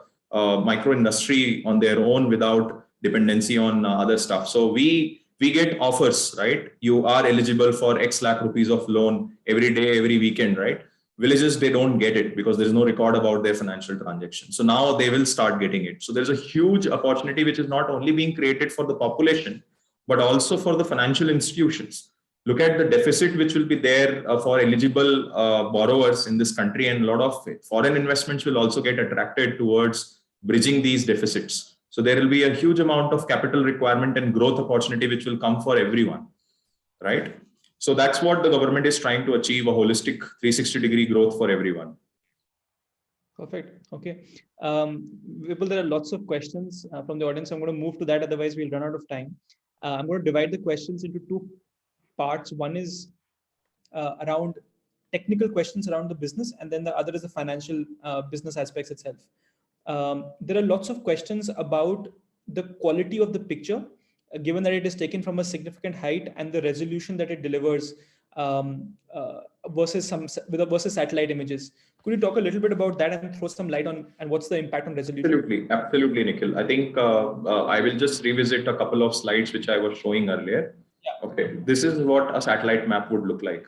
micro industry on their own without dependency on other stuff. So we get offers, right? You are eligible for X lakh rupees of loan every day, every weekend, right? villages, they don't get it because there's no record about their financial transactions. So now they will start getting it. So there's a huge opportunity which is not only being created for the population, but also for the financial institutions. Look at the deficit which will be there for eligible borrowers in this country, and a lot of foreign investments will also get attracted towards bridging these deficits. So there will be a huge amount of capital requirement and growth opportunity which will come for everyone, right? So that's what the government is trying to achieve, a holistic 360-degree growth for everyone. Perfect. Okay. Vipul, there are lots of questions from the audience. I'm going to move to that. Otherwise, we'll run out of time. I'm going to divide the questions into two parts. One is around technical questions around the business, and then the other is the financial business aspects itself. There are lots of questions about the quality of the picture, given that it is taken from a significant height, and the resolution that it delivers versus satellite images. Could you talk a little bit about that and throw some light on and what's the impact on resolution? Absolutely, Nikhil. I think I will just revisit a couple of slides which I was showing earlier. Yeah. Okay, this is what a satellite map would look like.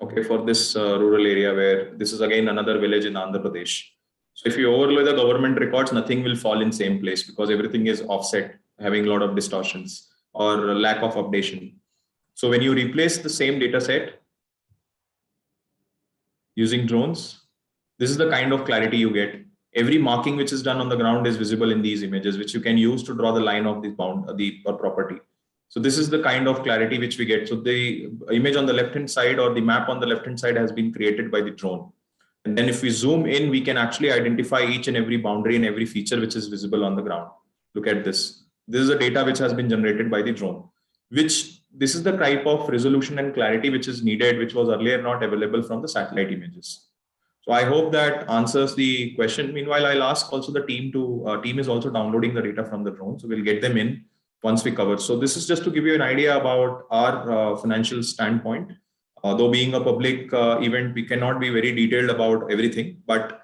Okay, for this rural area, where this is again another village in Andhra Pradesh. So if you overlay the government records, nothing will fall in same place because everything is offset, having a lot of distortions or lack of updation. So when you replace the same data set using drones, this is the kind of clarity you get. Every marking which is done on the ground is visible in these images, which you can use to draw the line of the property. So this is the kind of clarity which we get. So the image on the left-hand side or the map on the left-hand side has been created by the drone. And then if we zoom in, we can actually identify each and every boundary and every feature which is visible on the ground. Look at this. This is the data which has been generated by the drone, this is the type of resolution and clarity which is needed, which was earlier not available from the satellite images. So I hope that answers the question. Meanwhile, I'll ask also the team team is also downloading the data from the drone. So we'll get them in once we cover. So this is just to give you an idea about our financial standpoint. Though being a public event, we cannot be very detailed about everything, but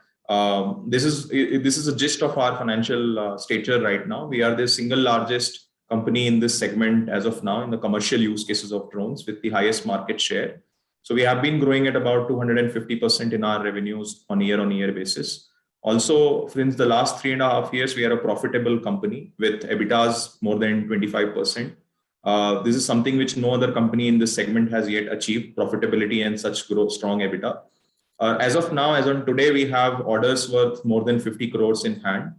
this is a gist of our financial stature right now. We are the single largest company in this segment as of now in the commercial use cases of drones with the highest market share. So we have been growing at about 250% in our revenues on year basis. Also, since the last 3.5 years, we are a profitable company with EBITDAs more than 25%. This is something which no other company in this segment has yet achieved, profitability and such strong EBITDA. As of now, as on today, we have orders worth more than 50 crores in hand.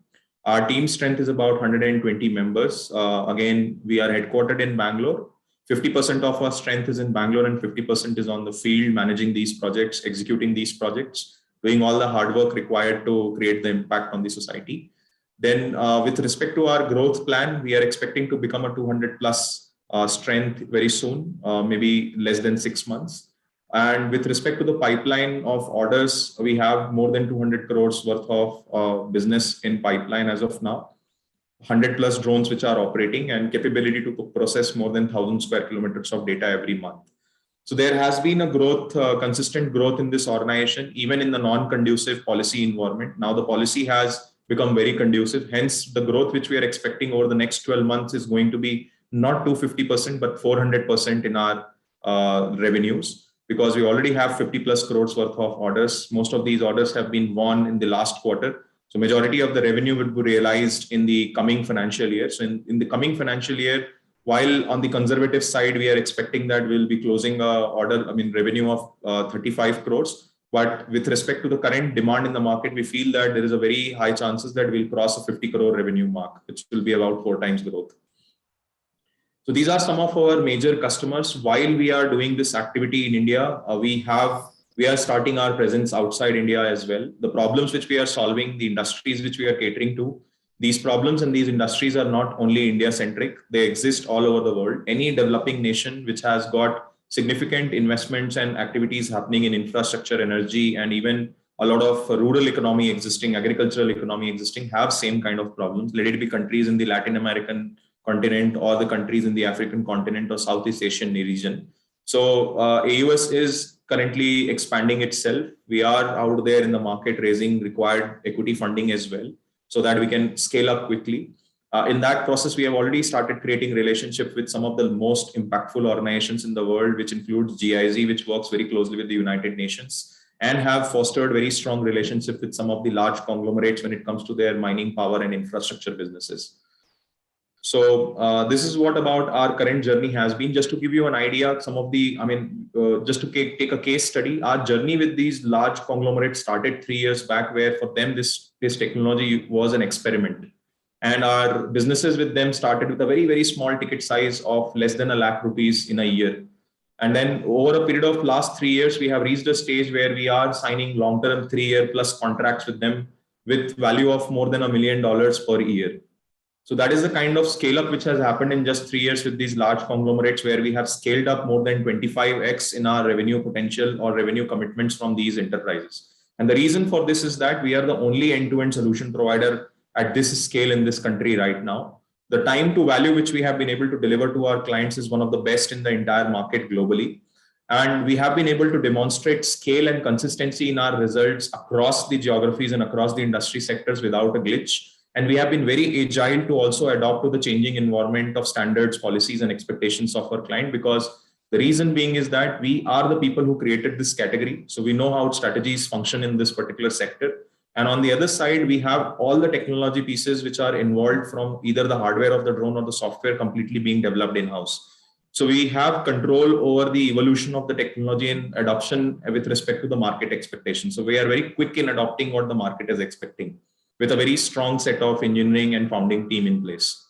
Our team strength is about 120 members. Again, we are headquartered in Bangalore. 50% of our strength is in Bangalore and 50% is on the field, managing these projects, executing these projects, doing all the hard work required to create the impact on the society. Then with respect to our growth plan, we are expecting to become a 200 plus strength very soon, maybe less than 6 months. And with respect to the pipeline of orders, we have more than 200 crores worth of business in pipeline as of now. 100 plus drones which are operating and capability to process more than 1,000 square kilometers of data every month. So there has been a growth, consistent growth in this organization, even in the non-conducive policy environment. Now the policy has become very conducive. Hence, the growth which we are expecting over the next 12 months is going to be not 250%, but 400% in our revenues, because we already have 50 plus crores worth of orders. Most of these orders have been won in the last quarter. So majority of the revenue will be realized in the coming financial year. So in the coming financial year, while on the conservative side, we are expecting that we'll be closing revenue of 35 crores. But with respect to the current demand in the market, we feel that there is a very high chances that we'll cross a 50 crore revenue mark, which will be about 4 times growth. So these are some of our major customers. While we are doing this activity in India, we are starting our presence outside India as well. The problems which we are solving, the industries which we are catering to, these problems and these industries are not only India-centric. They exist all over the world. Any developing nation which has got significant investments and activities happening in infrastructure, energy, and even a lot of rural economy existing, agricultural economy existing, have same kind of problems. Let it be countries in the Latin American continent or the countries in the African continent or Southeast Asian region. So AUS is currently expanding itself. We are out there in the market raising required equity funding as well, so that we can scale up quickly. In that process, we have already started creating relationships with some of the most impactful organizations in the world, which includes GIZ, which works very closely with the United Nations. and have fostered very strong relationship with some of the large conglomerates when it comes to their mining, power, and infrastructure businesses. So this is what about our current journey has been. Just to give you an idea, some of the, just to take a case study, our journey with these large conglomerates started 3 years back, where for them this technology was an experiment. And our businesses with them started with a very, very small ticket size of less than ₹1,00,000 in a year. And then over a period of last 3 years, we have reached a stage where we are signing long-term 3-year plus contracts with them with value of more than $1 million per year. So that is the kind of scale up which has happened in just 3 years with these large conglomerates, where we have scaled up more than 25x in our revenue potential or revenue commitments from these enterprises. And the reason for this is that we are the only end-to-end solution provider at this scale in this country right now. The time to value which we have been able to deliver to our clients is one of the best in the entire market globally. And we have been able to demonstrate scale and consistency in our results across the geographies and across the industry sectors without a glitch. And we have been very agile to also adapt to the changing environment of standards, policies, and expectations of our client, because the reason being is that we are the people who created this category. So we know how strategies function in this particular sector. And on the other side, we have all the technology pieces which are involved from either the hardware of the drone or the software completely being developed in-house. So we have control over the evolution of the technology and adoption with respect to the market expectations. So we are very quick in adopting what the market is expecting, with a very strong set of engineering and founding team in place.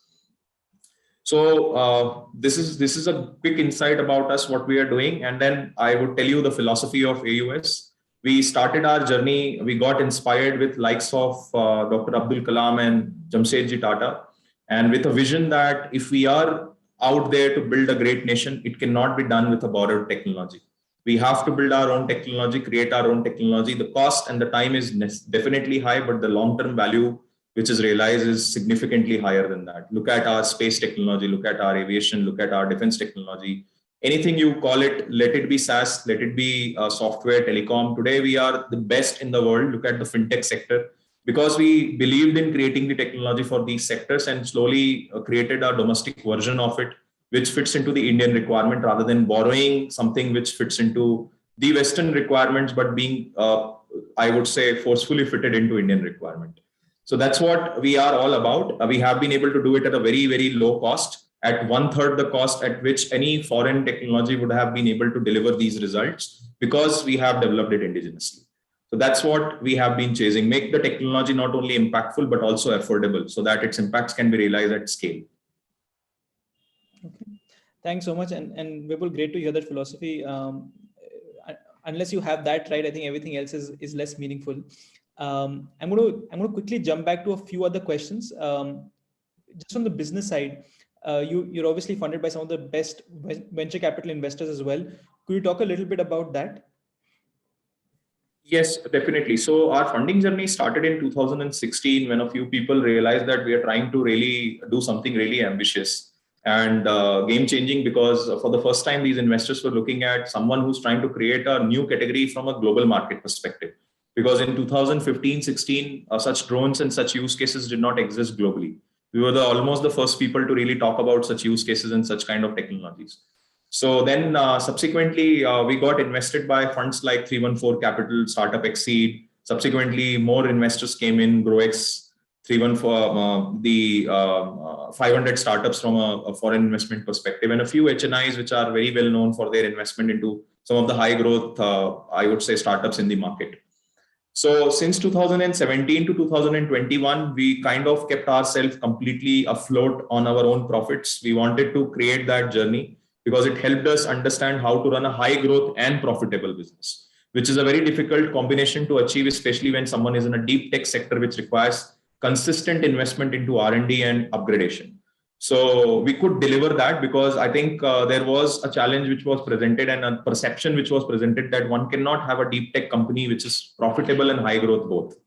So this is a quick insight about us, what we are doing. And then I would tell you the philosophy of AUS. We started our journey, we got inspired with likes of Dr. Abdul Kalam and Jamshedji Tata, and with a vision that if we are out there to build a great nation, it cannot be done with a borrowed technology. We have to build our own technology, create our own technology. The cost and the time is definitely high, but the long-term value which is realized is significantly higher than that. Look at our space technology, look at our aviation, look at our defense technology. Anything you call it, let it be SaaS, let it be software, telecom. Today, we are the best in the world. Look at the fintech sector, because we believed in creating the technology for these sectors and slowly created a domestic version of it, which fits into the Indian requirement rather than borrowing something which fits into the Western requirements, but being, I would say, forcefully fitted into Indian requirement. So that's what we are all about. We have been able to do it at a very, very low cost, at 1/3 the cost at which any foreign technology would have been able to deliver these results, because we have developed it indigenously. So that's what we have been chasing, make the technology not only impactful, but also affordable, so that its impacts can be realized at scale. Okay. Thanks so much. And Vipul, great to hear that philosophy. Unless you have that right, I think everything else is less meaningful. I'm going to quickly jump back to a few other questions. Just on the business side, you're obviously funded by some of the best venture capital investors as well. Could you talk a little bit about that? Yes, definitely. So our funding journey started in 2016, when a few people realized that we are trying to really do something really ambitious and game-changing, because for the first time, these investors were looking at someone who's trying to create a new category from a global market perspective. Because in 2015-16, such drones and such use cases did not exist globally. We were almost the first people to really talk about such use cases and such kind of technologies. So then subsequently, we got invested by funds like 314 Capital, Startup Exceed. Subsequently, more investors came in, GrowX, 314, the 500 startups from a foreign investment perspective, and a few HNIs which are very well known for their investment into some of the high growth, I would say, startups in the market. So since 2017 to 2021, we kind of kept ourselves completely afloat on our own profits. We wanted to create that journey because it helped us understand how to run a high growth and profitable business, which is a very difficult combination to achieve, especially when someone is in a deep tech sector, which requires consistent investment into R&D and upgradation. So we could deliver that because I think there was a challenge which was presented and a perception which was presented that one cannot have a deep tech company which is profitable and high growth both,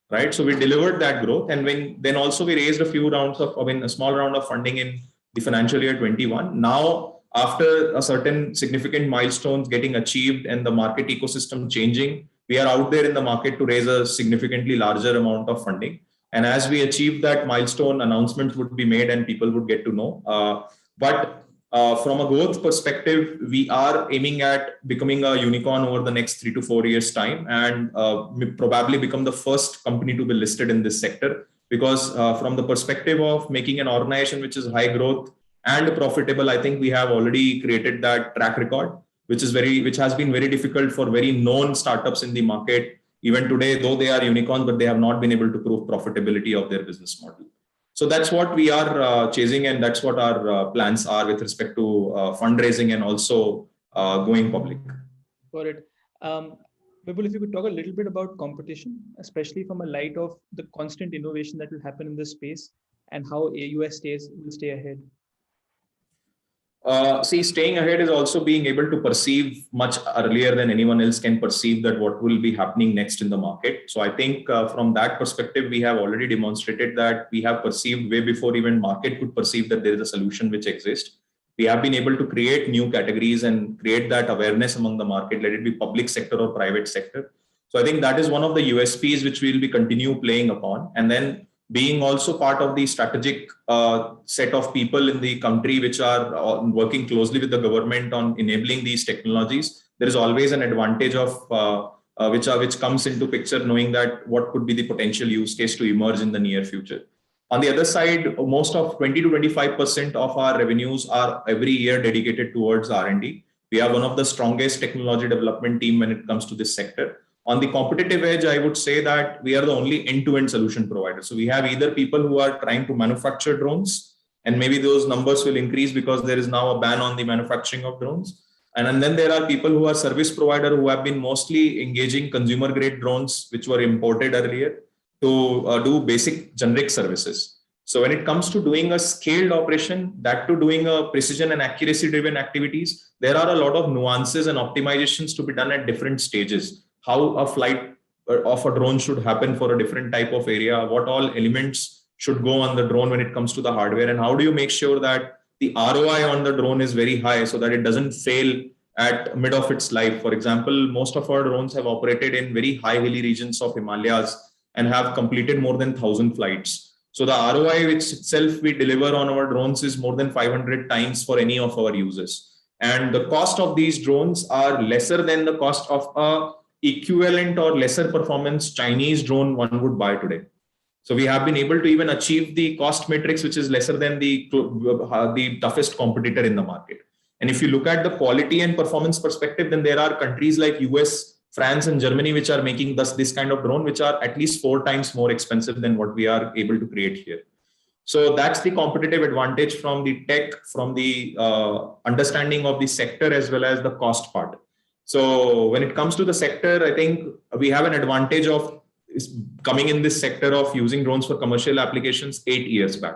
right? So we delivered that growth, and then also we raised a few rounds of, a small round of funding in the financial year 21. Now, after a certain significant milestones getting achieved and the market ecosystem changing, we are out there in the market to raise a significantly larger amount of funding. And as we achieve that milestone, announcements would be made and people would get to know. But From a growth perspective, we are aiming at becoming a unicorn over the next 3 to 4 years time, and probably become the first company to be listed in this sector. Because from the perspective of making an organization which is high growth and profitable, I think we have already created that track record, which has been very difficult for very known startups in the market. Even today, though they are unicorns, but they have not been able to prove profitability of their business model. So that's what we are chasing, and that's what our plans are with respect to fundraising and also going public. Got it. Vipul, if you could talk a little bit about competition, especially from a light of the constant innovation that will happen in this space and how AUS will stay ahead. See, staying ahead is also being able to perceive much earlier than anyone else can perceive that what will be happening next in the market. So I think from that perspective, we have already demonstrated that we have perceived way before even market could perceive that there is a solution which exists. We have been able to create new categories and create that awareness among the market, let it be public sector or private sector. So I think that is one of the USPs which we will be continue playing upon. And then being also part of the strategic set of people in the country which are working closely with the government on enabling these technologies, there is always an advantage of which comes into picture, knowing that what could be the potential use case to emerge in the near future. On the other side, most of 20 to 25% of our revenues are every year dedicated towards R&D. We are one of the strongest technology development team when it comes to this sector. On the competitive edge, I would say that we are the only end-to-end solution provider. So we have either people who are trying to manufacture drones, and maybe those numbers will increase because there is now a ban on the manufacturing of drones. And then there are people who are service provider who have been mostly engaging consumer grade drones, which were imported earlier, to do basic generic services. So when it comes to doing a scaled operation, that to doing a precision and accuracy driven activities, there are a lot of nuances and optimizations to be done at different stages. How a flight of a drone should happen for a different type of area, what all elements should go on the drone when it comes to the hardware, and how do you make sure that the ROI on the drone is very high so that it doesn't fail at mid of its life. For example, most of our drones have operated in very high hilly regions of Himalayas and have completed more than 1,000 flights. So the ROI which itself we deliver on our drones is more than 500 times for any of our users. And the cost of these drones are lesser than the cost of a equivalent or lesser performance Chinese drone one would buy today. So we have been able to even achieve the cost matrix, which is lesser than the toughest competitor in the market. And if you look at the quality and performance perspective, then there are countries like US, France, and Germany, which are making this kind of drone, which are at least 4 times more expensive than what we are able to create here. So that's the competitive advantage from the tech, from the understanding of the sector, as well as the cost part. So when it comes to the sector, I think we have an advantage of coming in this sector of using drones for commercial applications 8 years back.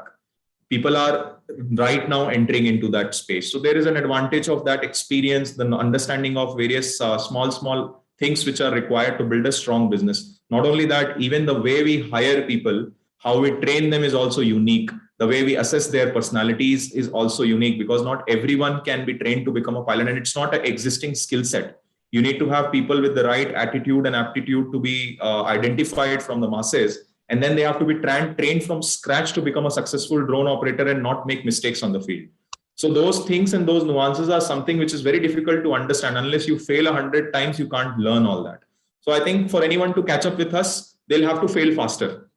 People are right now entering into that space. So there is an advantage of that experience, the understanding of various small things which are required to build a strong business. Not only that, even the way we hire people, how we train them is also unique. The way we assess their personalities is also unique, because not everyone can be trained to become a pilot, and it's not an existing skill set. You need to have people with the right attitude and aptitude to be identified from the masses. And then they have to be trained from scratch to become a successful drone operator and not make mistakes on the field. So those things and those nuances are something which is very difficult to understand. Unless you fail 100 times, you can't learn all that. So I think for anyone to catch up with us, they'll have to fail faster,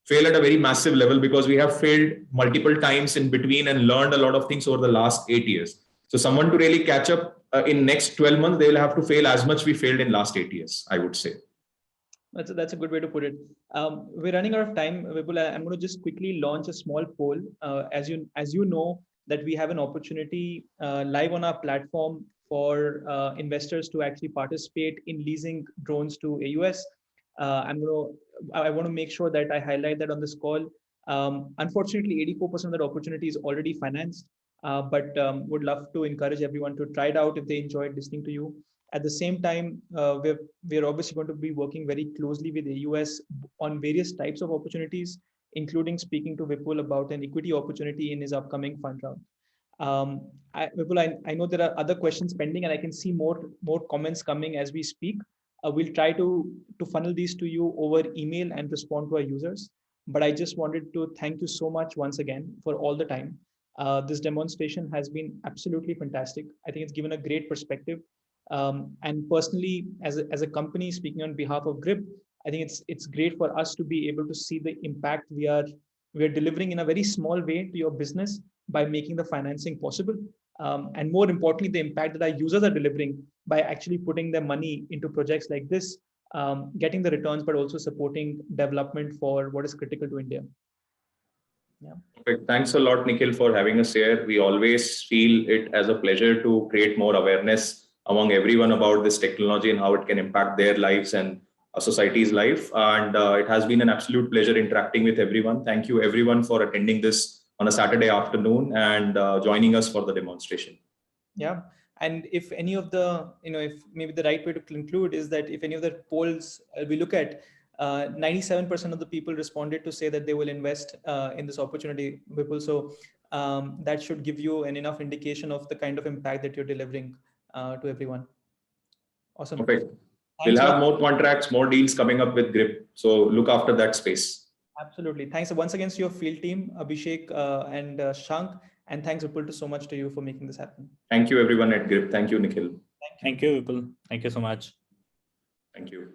fail at a very massive level, because we have failed multiple times in between and learned a lot of things over the last 8 years. So someone to really catch up in next 12 months, they will have to fail as much we failed in last 8 years, I would say. That's a good way to put it. We're running out of time, Vipul. I'm going to just quickly launch a small poll. As you know, that we have an opportunity live on our platform for investors to actually participate in leasing drones to AUS. I want to make sure that I highlight that on this call. Unfortunately, 84% of that opportunity is already financed, but would love to encourage everyone to try it out if they enjoyed listening to you. At the same time, we're obviously going to be working very closely with AUS on various types of opportunities, including speaking to Vipul about an equity opportunity in his upcoming fund round. Vipul, I know there are other questions pending, and I can see more comments coming as we speak. We'll try to funnel these to you over email and respond to our users. But I just wanted to thank you so much once again for all the time. This demonstration has been absolutely fantastic. I think it's given a great perspective. And personally, as a company, speaking on behalf of GRIP, I think it's great for us to be able to see the impact we are delivering in a very small way to your business by making the financing possible. And more importantly, the impact that our users are delivering by actually putting their money into projects like this, getting the returns, but also supporting development for what is critical to India. Yeah. Perfect. Thanks a lot, Nikhil, for having us here. We always feel it as a pleasure to create more awareness among everyone about this technology and how it can impact their lives and a society's life. And it has been an absolute pleasure interacting with everyone. Thank you, everyone, for attending this on a Saturday afternoon and joining us for the demonstration. Yeah. And if any of the, if maybe the right way to conclude is that if any of the polls we look at, 97% of the people responded to say that they will invest in this opportunity, Vipul. So that should give you an enough indication of the kind of impact that you're delivering to everyone. Awesome. Perfect. We'll have more contracts, more deals coming up with GRIP. So look after that space. Absolutely. Thanks once again to your field team, Abhishek and Shank. And thanks, Vipul, so much to you for making this happen. Thank you, everyone at GRIP. Thank you, Nikhil. Thank you, Vipul. Thank you so much. Thank you.